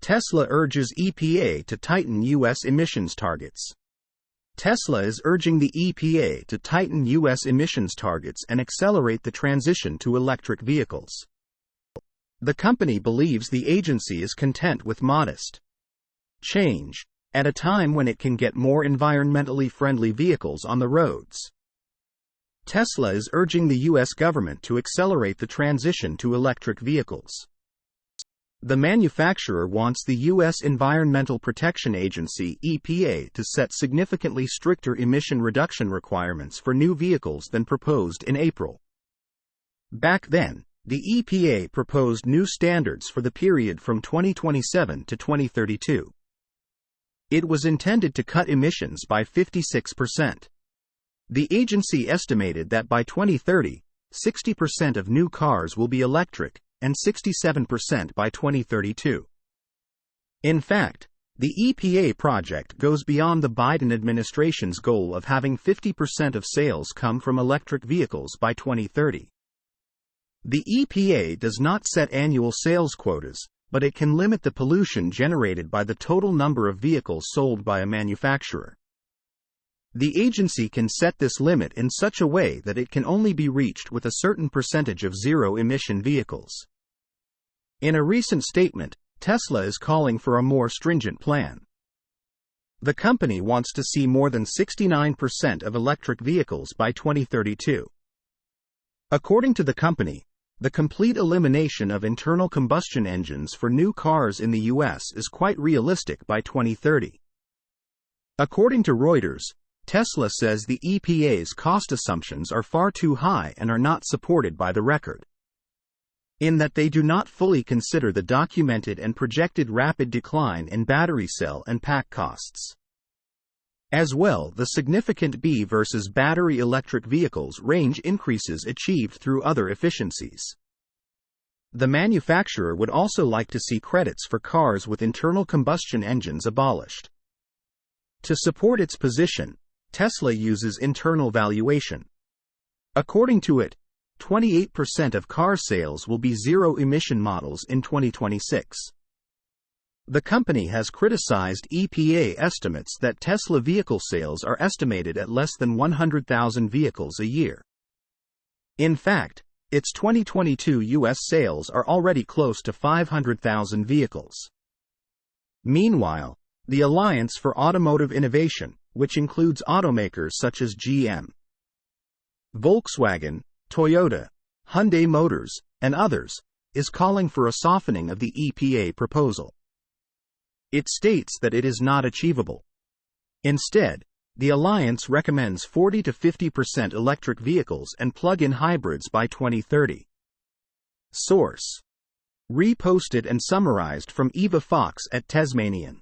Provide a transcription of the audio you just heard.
Tesla urges EPA to tighten U.S. emissions targets. Tesla is urging the EPA to tighten U.S. emissions targets and accelerate the transition to electric vehicles. The company believes the agency is content with modest change at a time when it can get more environmentally friendly vehicles on the roads. Tesla is urging the U.S. government to accelerate the transition to electric vehicles. The manufacturer wants the U.S. Environmental Protection Agency (EPA) to set significantly stricter emission reduction requirements for new vehicles than proposed in April. Back then, the EPA proposed new standards for the period from 2027 to 2032. It was intended to cut emissions by 56%. The agency estimated that by 2030, 60% of new cars will be electric, and 67% by 2032. In fact, the EPA project goes beyond the Biden administration's goal of having 50% of sales come from electric vehicles by 2030. The EPA does not set annual sales quotas, but it can limit the pollution generated by the total number of vehicles sold by a manufacturer. The agency can set this limit in such a way that it can only be reached with a certain percentage of zero-emission vehicles. In a recent statement, Tesla is calling for a more stringent plan. The company wants to see more than 69% of electric vehicles by 2032. According to the company, the complete elimination of internal combustion engines for new cars in the U.S. is quite realistic by 2030. According to Reuters, Tesla says the EPA's cost assumptions are far too high and are not supported by the record, in that they do not fully consider the documented and projected rapid decline in battery cell and pack costs. As well, the significant B versus battery electric vehicles range increases achieved through other efficiencies. The manufacturer would also like to see credits for cars with internal combustion engines abolished. To support its position, Tesla uses internal valuation. According to it, 28% of car sales will be zero-emission models in 2026. The company has criticized EPA estimates that Tesla vehicle sales are estimated at less than 100,000 vehicles a year. In fact, its 2022 U.S. sales are already close to 500,000 vehicles. Meanwhile, the Alliance for Automotive Innovation, which includes automakers such as GM, Volkswagen, Toyota, Hyundai Motors, and others, is calling for a softening of the EPA proposal. It states that it is not achievable. Instead, the alliance recommends 40 to 50% electric vehicles and plug-in hybrids by 2030. Source: reposted and summarized from Eva Fox at Tasmanian.